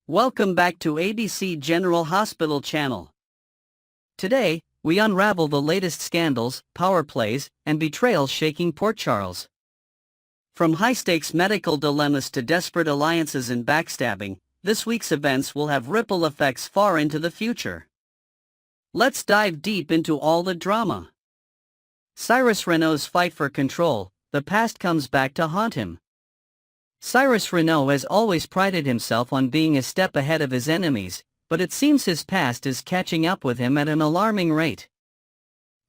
Welcome back to ABC General Hospital channel. Today, we unravel the latest scandals, power plays, and betrayals shaking Port Charles. From high-stakes medical dilemmas to desperate alliances and backstabbing, this week's events will have ripple effects far into the future. Let's dive deep into all the drama. Cyrus Renault's fight for control, the past comes back to haunt him. Cyrus Renault has always prided himself on being a step ahead of his enemies, but it seems his past is catching up with him at an alarming rate.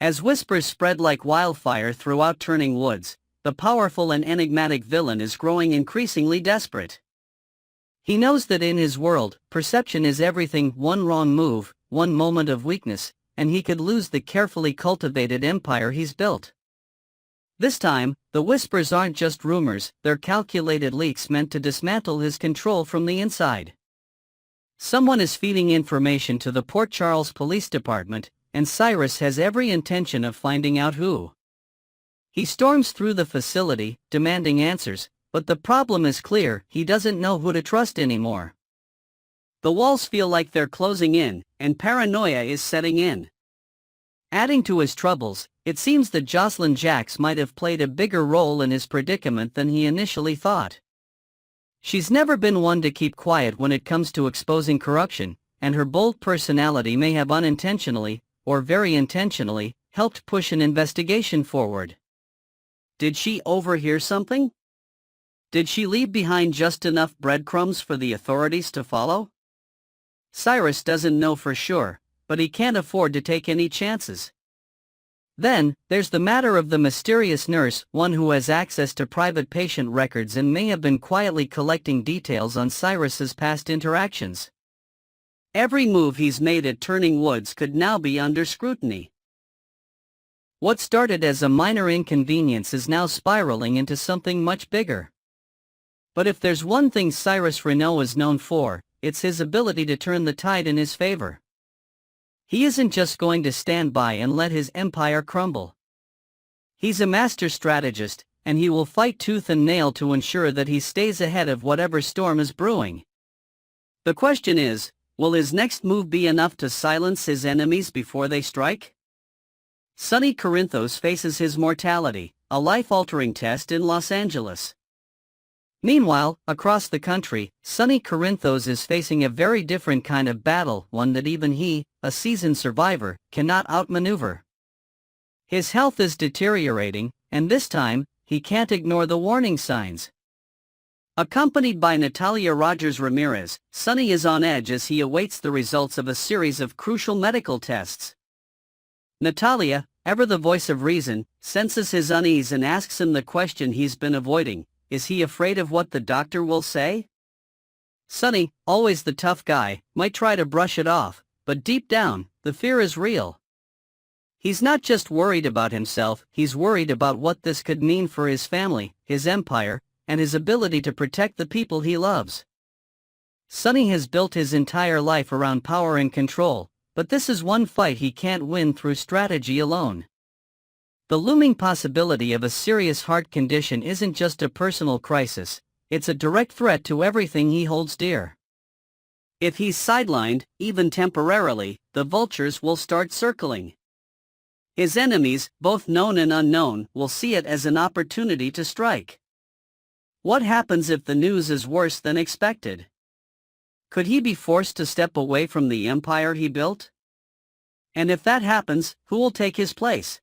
As whispers spread like wildfire throughout Turning Woods, the powerful and enigmatic villain is growing increasingly desperate. He knows that in his world, perception is everything. One wrong move, one moment of weakness, and he could lose the carefully cultivated empire he's built. This time, the whispers aren't just rumors, they're calculated leaks meant to dismantle his control from the inside. Someone is feeding information to the Port Charles Police Department, and Cyrus has every intention of finding out who. He storms through the facility, demanding answers, but the problem is clear: he doesn't know who to trust anymore. The walls feel like they're closing in, and paranoia is setting in. Adding to his troubles, it seems that Jocelyn Jacques might have played a bigger role in his predicament than he initially thought. She's never been one to keep quiet when it comes to exposing corruption, and her bold personality may have unintentionally, or very intentionally, helped push an investigation forward. Did she overhear something? Did she leave behind just enough breadcrumbs for the authorities to follow? Cyrus doesn't know for sure, but he can't afford to take any chances. Then, there's the matter of the mysterious nurse, one who has access to private patient records and may have been quietly collecting details on Cyrus's past interactions. Every move he's made at Turning Woods could now be under scrutiny. What started as a minor inconvenience is now spiraling into something much bigger. But if there's one thing Cyrus Renault is known for, it's his ability to turn the tide in his favor. He isn't just going to stand by and let his empire crumble. He's a master strategist, and he will fight tooth and nail to ensure that he stays ahead of whatever storm is brewing. The question is, will his next move be enough to silence his enemies before they strike? Sonny Corinthos faces his mortality, a life-altering test in Los Angeles. Meanwhile, across the country, Sonny Corinthos is facing a very different kind of battle, one that even he, a seasoned survivor, cannot outmaneuver. His health is deteriorating, and this time, he can't ignore the warning signs. Accompanied by Natalia Rogers Ramirez, Sonny is on edge as he awaits the results of a series of crucial medical tests. Natalia, ever the voice of reason, senses his unease and asks him the question he's been avoiding: is he afraid of what the doctor will say? Sonny, always the tough guy, might try to brush it off, but deep down, the fear is real. He's not just worried about himself, he's worried about what this could mean for his family, his empire, and his ability to protect the people he loves. Sonny has built his entire life around power and control, but this is one fight he can't win through strategy alone. The looming possibility of a serious heart condition isn't just a personal crisis, it's a direct threat to everything he holds dear. If he's sidelined, even temporarily, the vultures will start circling. His enemies, both known and unknown, will see it as an opportunity to strike. What happens if the news is worse than expected? Could he be forced to step away from the empire he built? And if that happens, who will take his place?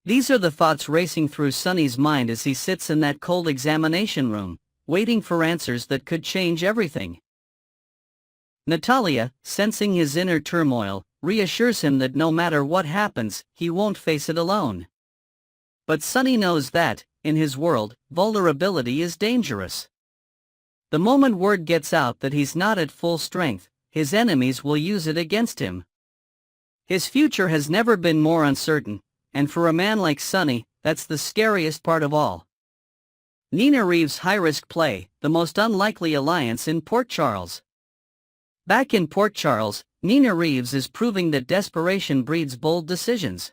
These are the thoughts racing through Sonny's mind as he sits in that cold examination room, waiting for answers that could change everything. Natalia, sensing his inner turmoil, reassures him that no matter what happens, he won't face it alone. But Sonny knows that, in his world, vulnerability is dangerous. The moment word gets out that he's not at full strength, his enemies will use it against him. His future has never been more uncertain, and for a man like Sonny, that's the scariest part of all. Nina Reeves' high-risk play, the most unlikely alliance in Port Charles. Back in Port Charles, Nina Reeves is proving that desperation breeds bold decisions.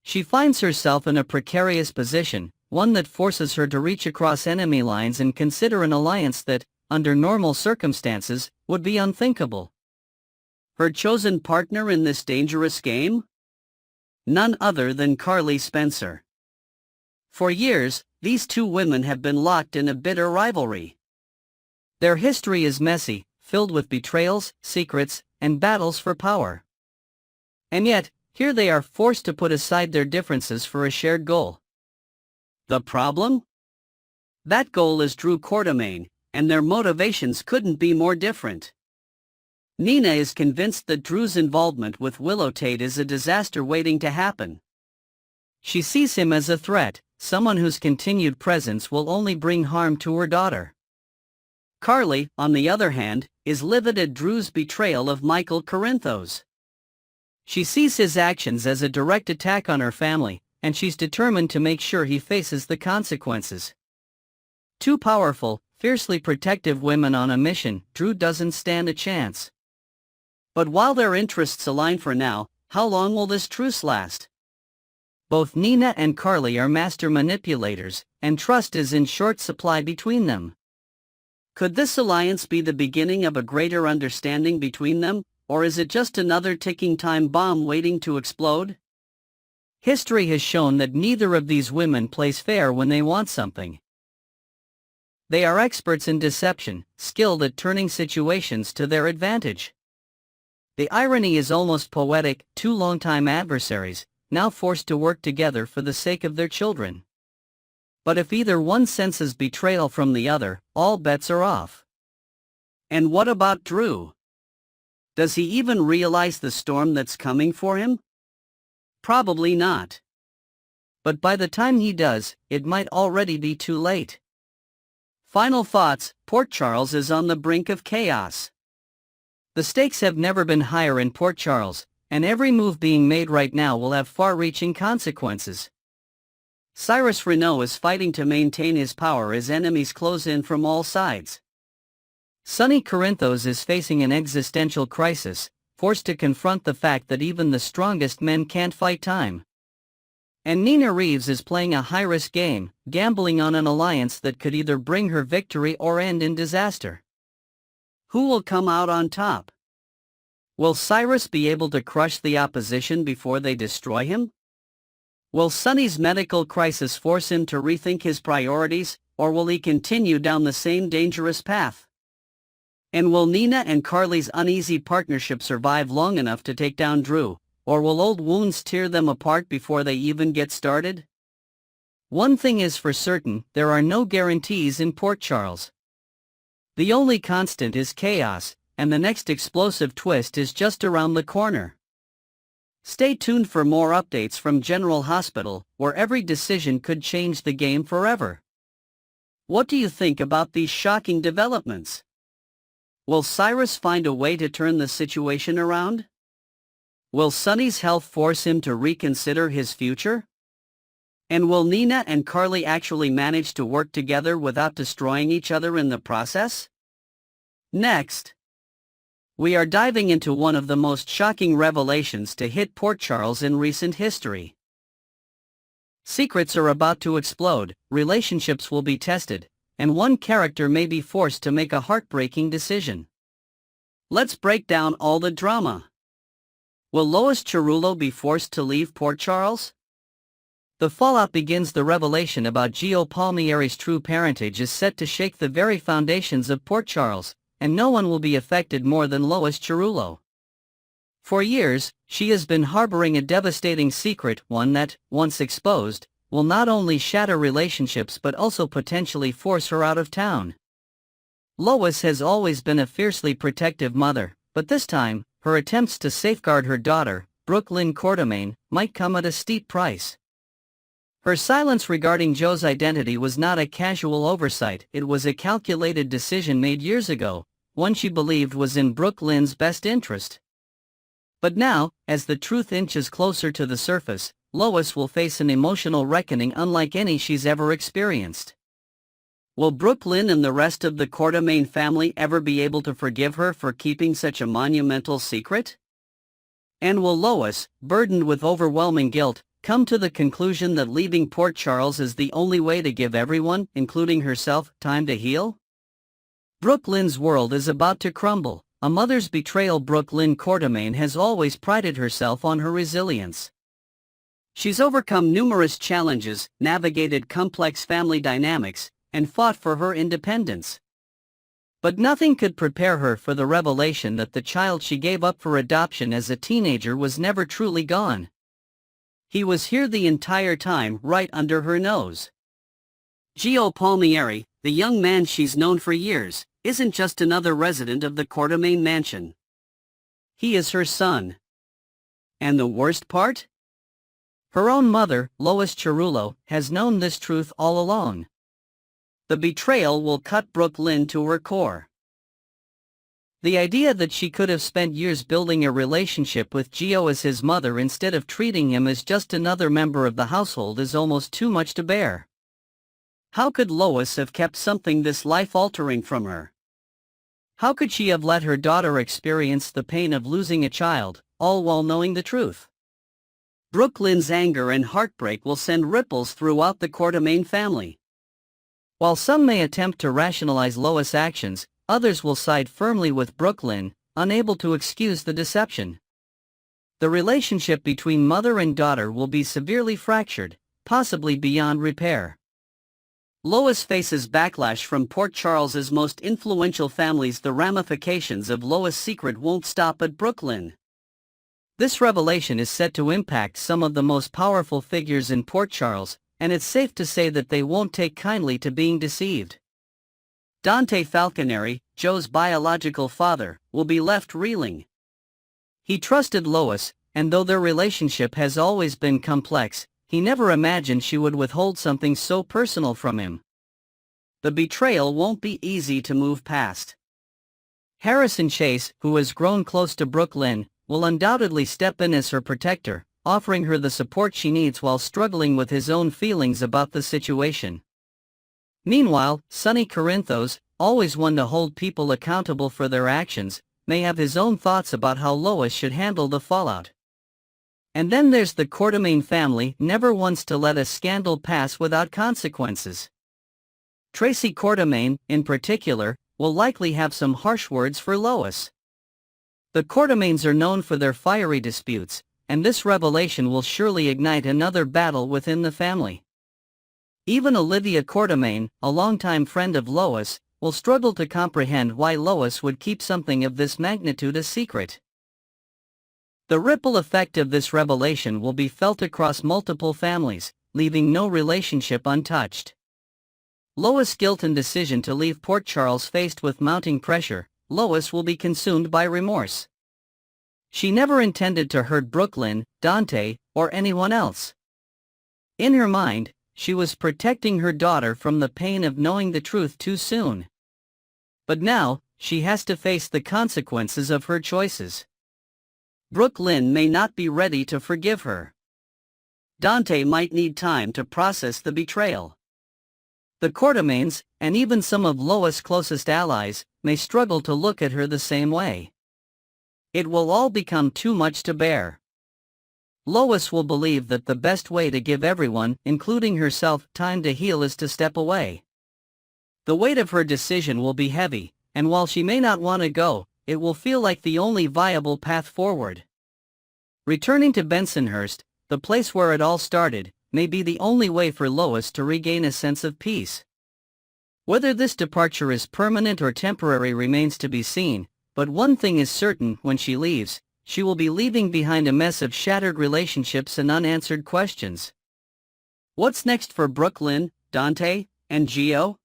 She finds herself in a precarious position, one that forces her to reach across enemy lines and consider an alliance that, under normal circumstances, would be unthinkable. Her chosen partner in this dangerous game? None other than Carly Spencer. For years, these two women have been locked in a bitter rivalry. Their history is messy, filled with betrayals, secrets, and battles for power. And yet, here they are forced to put aside their differences for a shared goal. The problem? That goal is Drew Quartermaine, and their motivations couldn't be more different. Nina is convinced that Drew's involvement with Willow Tate is a disaster waiting to happen. She sees him as a threat, someone whose continued presence will only bring harm to her daughter. Carly, on the other hand, is livid at Drew's betrayal of Michael Corinthos. She sees his actions as a direct attack on her family, and she's determined to make sure he faces the consequences. Two powerful, fiercely protective women on a mission, Drew doesn't stand a chance. But while their interests align for now, how long will this truce last? Both Nina and Carly are master manipulators, and trust is in short supply between them. Could this alliance be the beginning of a greater understanding between them, or is it just another ticking time bomb waiting to explode? History has shown that neither of these women plays fair when they want something. They are experts in deception, skilled at turning situations to their advantage. The irony is almost poetic, two longtime adversaries, now forced to work together for the sake of their children. But if either one senses betrayal from the other, all bets are off. And what about Drew? Does he even realize the storm that's coming for him? Probably not. But by the time he does, it might already be too late. Final thoughts: Port Charles is on the brink of chaos. The stakes have never been higher in Port Charles, and every move being made right now will have far-reaching consequences. Cyrus Renault is fighting to maintain his power as enemies close in from all sides. Sonny Corinthos is facing an existential crisis, forced to confront the fact that even the strongest men can't fight time. And Nina Reeves is playing a high-risk game, gambling on an alliance that could either bring her victory or end in disaster. Who will come out on top? Will Cyrus be able to crush the opposition before they destroy him? Will Sonny's medical crisis force him to rethink his priorities, or will he continue down the same dangerous path? And will Nina and Carly's uneasy partnership survive long enough to take down Drew, or will old wounds tear them apart before they even get started? One thing is for certain: there are no guarantees in Port Charles. The only constant is chaos, and the next explosive twist is just around the corner. Stay tuned for more updates from General Hospital, where every decision could change the game forever. What do you think about these shocking developments? Will Cyrus find a way to turn the situation around? Will Sonny's health force him to reconsider his future? And will Nina and Carly actually manage to work together without destroying each other in the process? Next, we are diving into one of the most shocking revelations to hit Port Charles in recent history. Secrets are about to explode, relationships will be tested, and one character may be forced to make a heartbreaking decision. Let's break down all the drama. Will Lois Cerullo be forced to leave Port Charles? The fallout begins. The revelation about Gio Palmieri's true parentage is set to shake the very foundations of Port Charles, and no one will be affected more than Lois Cerullo. For years, she has been harboring a devastating secret, one that, once exposed, will not only shatter relationships but also potentially force her out of town. Lois has always been a fiercely protective mother, but this time, her attempts to safeguard her daughter, Brooke Lynn Quartermaine, might come at a steep price. Her silence regarding Joe's identity was not a casual oversight, it was a calculated decision made years ago, one she believed was in Brooke Lynn's best interest. But now, as the truth inches closer to the surface, Lois will face an emotional reckoning unlike any she's ever experienced. Will Brooke Lynn and the rest of the Quartermaine family ever be able to forgive her for keeping such a monumental secret? And will Lois, burdened with overwhelming guilt, come to the conclusion that leaving Port Charles is the only way to give everyone, including herself, time to heal? Brooke Lynn's world is about to crumble. A mother's betrayal. Brooke Lynn Quartermaine has always prided herself on her resilience. She's overcome numerous challenges, navigated complex family dynamics, and fought for her independence. But nothing could prepare her for the revelation that the child she gave up for adoption as a teenager was never truly gone. He was here the entire time, right under her nose. Gio Palmieri, the young man she's known for years, isn't just another resident of the Quartermaine mansion. He is her son. And the worst part? Her own mother, Lois Cerullo, has known this truth all along. The betrayal will cut Brooke Lynn to her core. The idea that she could have spent years building a relationship with Gio as his mother instead of treating him as just another member of the household is almost too much to bear. How could Lois have kept something this life-altering from her? How could she have let her daughter experience the pain of losing a child, all while knowing the truth? Brooke Lynn's anger and heartbreak will send ripples throughout the Quartermaine family. While some may attempt to rationalize Lois' actions, others will side firmly with Brooke Lynn, unable to excuse the deception. The relationship between mother and daughter will be severely fractured, possibly beyond repair. Lois faces backlash from Port Charles's most influential families. The ramifications of Lois' secret won't stop at Brooke Lynn. This revelation is set to impact some of the most powerful figures in Port Charles, and it's safe to say that they won't take kindly to being deceived. Dante Falconeri, Joe's biological father, will be left reeling. He trusted Lois, and though their relationship has always been complex, he never imagined she would withhold something so personal from him. The betrayal won't be easy to move past. Harrison Chase, who has grown close to Brooke Lynn, will undoubtedly step in as her protector, offering her the support she needs while struggling with his own feelings about the situation. Meanwhile, Sonny Corinthos, always one to hold people accountable for their actions, may have his own thoughts about how Lois should handle the fallout. And then there's the Quartermaine family, never wants to let a scandal pass without consequences. Tracy Quartermaine, in particular, will likely have some harsh words for Lois. The Quartermaines are known for their fiery disputes, and this revelation will surely ignite another battle within the family. Even Olivia Quartermaine, a longtime friend of Lois, will struggle to comprehend why Lois would keep something of this magnitude a secret. The ripple effect of this revelation will be felt across multiple families, leaving no relationship untouched. Lois' guilt and decision to leave Port Charles. Faced with mounting pressure, Lois will be consumed by remorse. She never intended to hurt Brooke Lynn, Dante, or anyone else. In her mind, she was protecting her daughter from the pain of knowing the truth too soon. But now, she has to face the consequences of her choices. Brooke Lynn may not be ready to forgive her. Dante might need time to process the betrayal. The Quartermaines, and even some of Lois' closest allies, may struggle to look at her the same way. It will all become too much to bear. Lois will believe that the best way to give everyone, including herself, time to heal is to step away. The weight of her decision will be heavy, and while she may not want to go, it will feel like the only viable path forward. Returning to Bensonhurst, the place where it all started, may be the only way for Lois to regain a sense of peace. Whether this departure is permanent or temporary remains to be seen, but one thing is certain: when she leaves, she will be leaving behind a mess of shattered relationships and unanswered questions. What's next for Brooke Lynn, Dante, and Gio?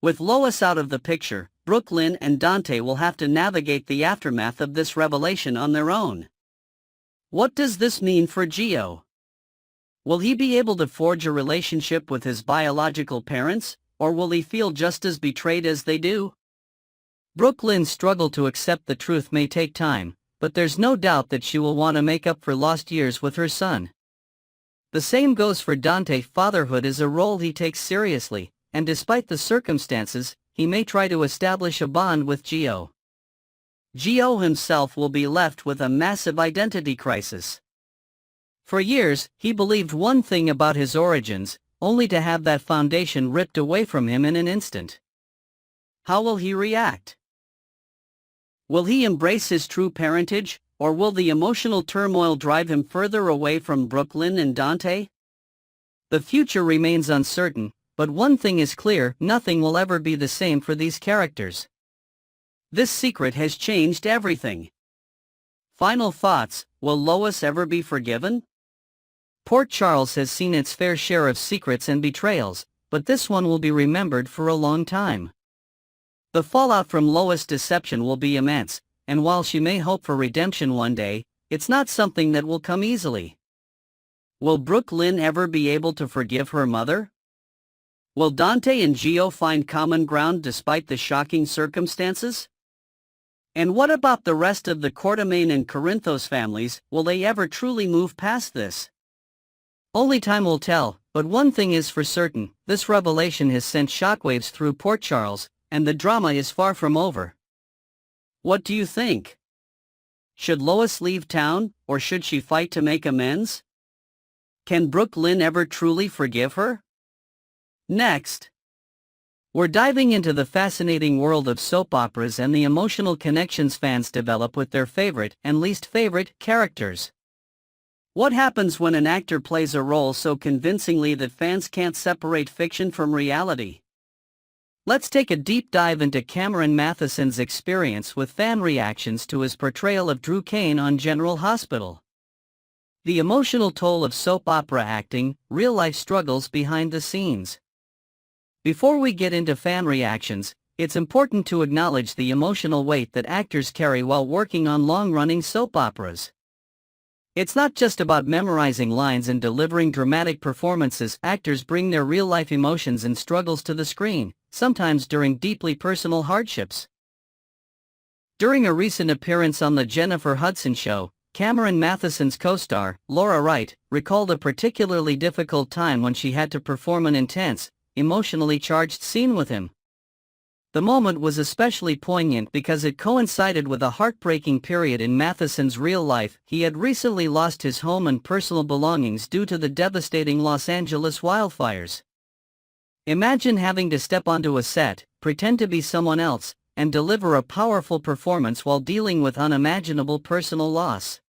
With Lois out of the picture, Brooke Lynn and Dante will have to navigate the aftermath of this revelation on their own. What does this mean for Gio? Will he be able to forge a relationship with his biological parents, or will he feel just as betrayed as they do? Brooke Lynn's struggle to accept the truth may take time, but there's no doubt that she will want to make up for lost years with her son. The same goes for Dante. Fatherhood is a role he takes seriously, and despite the circumstances, he may try to establish a bond with Gio. Gio himself will be left with a massive identity crisis. For years, he believed one thing about his origins, only to have that foundation ripped away from him in an instant. How will he react? Will he embrace his true parentage, or will the emotional turmoil drive him further away from Brooklyn and Dante? The future remains uncertain, but one thing is clear: nothing will ever be the same for these characters. This secret has changed everything. Final thoughts: will Lois ever be forgiven? Port Charles has seen its fair share of secrets and betrayals, but this one will be remembered for a long time. The fallout from Lois' deception will be immense, and while she may hope for redemption one day, it's not something that will come easily. Will Brooklyn ever be able to forgive her mother? Will Dante and Gio find common ground despite the shocking circumstances? And what about the rest of the Quartermain and Corinthos families? Will they ever truly move past this? Only time will tell, but one thing is for certain: this revelation has sent shockwaves through Port Charles, and the drama is far from over. What do you think? Should Lois leave town, or should she fight to make amends? Can Brooklyn ever truly forgive her? Next, we're diving into the fascinating world of soap operas and the emotional connections fans develop with their favorite and least favorite characters. What happens when an actor plays a role so convincingly that fans can't separate fiction from reality? Let's take a deep dive into Cameron Matheson's experience with fan reactions to his portrayal of Drew Cain on General Hospital. The emotional toll of soap opera acting, real-life struggles behind the scenes. Before we get into fan reactions, it's important to acknowledge the emotional weight that actors carry while working on long-running soap operas. It's not just about memorizing lines and delivering dramatic performances. Actors bring their real-life emotions and struggles to the screen, sometimes during deeply personal hardships. During a recent appearance on The Jennifer Hudson Show, Cameron Matheson's co-star, Laura Wright, recalled a particularly difficult time when she had to perform an intense, emotionally charged scene with him. The moment was especially poignant because it coincided with a heartbreaking period in Matheson's real life. He had recently lost his home and personal belongings due to the devastating Los Angeles wildfires. Imagine having to step onto a set, pretend to be someone else, and deliver a powerful performance while dealing with unimaginable personal loss.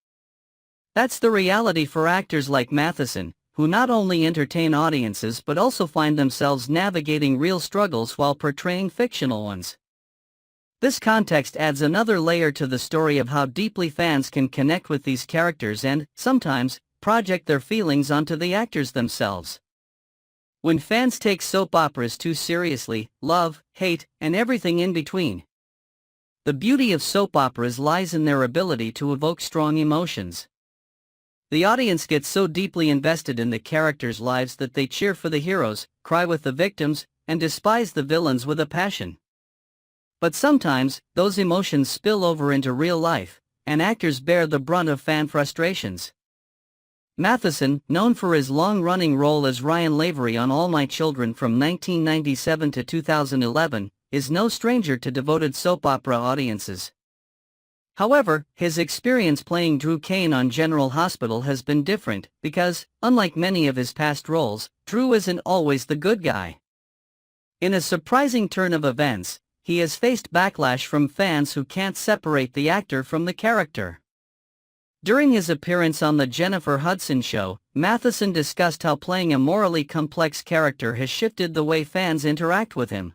That's the reality for actors like Matheson, who not only entertain audiences but also find themselves navigating real struggles while portraying fictional ones. This context adds another layer to the story of how deeply fans can connect with these characters and, sometimes, project their feelings onto the actors themselves. When fans take soap operas too seriously, love, hate, and everything in between. The beauty of soap operas lies in their ability to evoke strong emotions. The audience gets so deeply invested in the characters' lives that they cheer for the heroes, cry with the victims, and despise the villains with a passion. But sometimes, those emotions spill over into real life, and actors bear the brunt of fan frustrations. Matheson, known for his long-running role as Ryan Lavery on All My Children from 1997 to 2011, is no stranger to devoted soap opera audiences. However, his experience playing Drew Cain on General Hospital has been different because, unlike many of his past roles, Drew isn't always the good guy. In a surprising turn of events, he has faced backlash from fans who can't separate the actor from the character. During his appearance on The Jennifer Hudson Show, Matheson discussed how playing a morally complex character has shifted the way fans interact with him.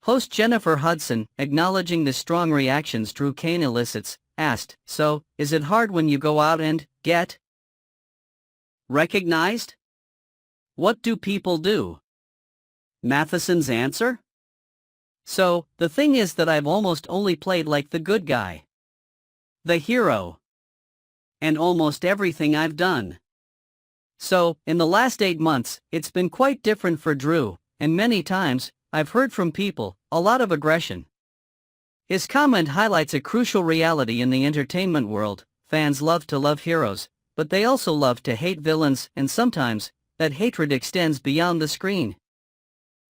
Host Jennifer Hudson, acknowledging the strong reactions Drew Cain elicits, asked, "So, is it hard when you go out and get recognized? What do people do?" Matheson's answer? "So, the thing is that I've almost only played like the good guy, the hero, and almost everything I've done. So, in the last 8 months, it's been quite different for Drew, and many times, I've heard from people, a lot of aggression." His comment highlights a crucial reality in the entertainment world: fans love to love heroes, but they also love to hate villains, and sometimes, that hatred extends beyond the screen.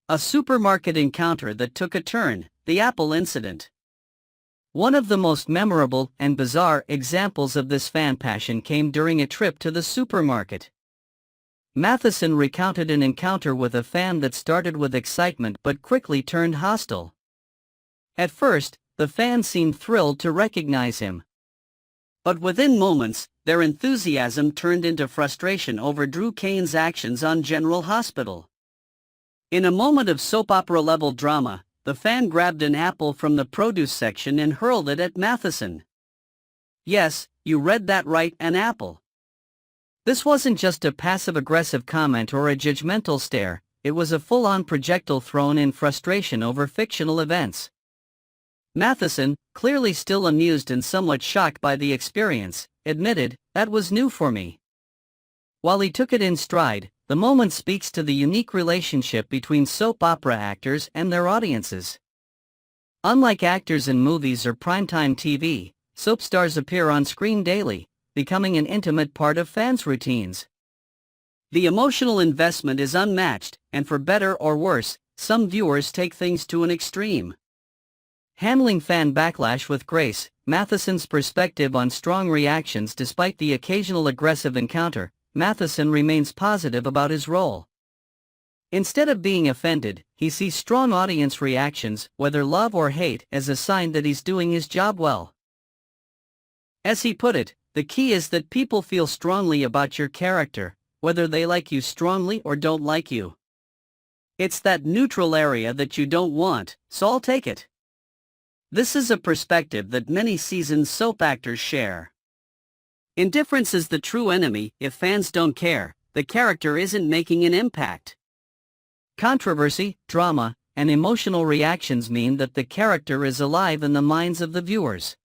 A supermarket encounter that took a turn, the Apple incident. One of the most memorable and bizarre examples of this fan passion came during a trip to the supermarket. Matheson recounted an encounter with a fan that started with excitement but quickly turned hostile. At first, the fans seemed thrilled to recognize him. But within moments, their enthusiasm turned into frustration over Drew Kane's actions on General Hospital. In a moment of soap opera-level drama, the fan grabbed an apple from the produce section and hurled it at Matheson. Yes, you read that right, an apple. This wasn't just a passive-aggressive comment or a judgmental stare, it was a full-on projectile thrown in frustration over fictional events. Matheson, clearly still amused and somewhat shocked by the experience, admitted, "That was new for me." While he took it in stride, the moment speaks to the unique relationship between soap opera actors and their audiences. Unlike actors in movies or primetime TV, soap stars appear on screen daily, becoming an intimate part of fans' routines. The emotional investment is unmatched, and for better or worse, some viewers take things to an extreme. Handling fan backlash with grace, Matheson's perspective on strong reactions despite the occasional aggressive encounter, Matheson remains positive about his role. Instead of being offended, he sees strong audience reactions, whether love or hate, as a sign that he's doing his job well. As he put it, the key is that people feel strongly about your character, whether they like you strongly or don't like you. It's that neutral area that you don't want, so I'll take it. This is a perspective that many seasoned soap actors share. Indifference is the true enemy. If fans don't care, the character isn't making an impact. Controversy, drama, and emotional reactions mean that the character is alive in the minds of the viewers.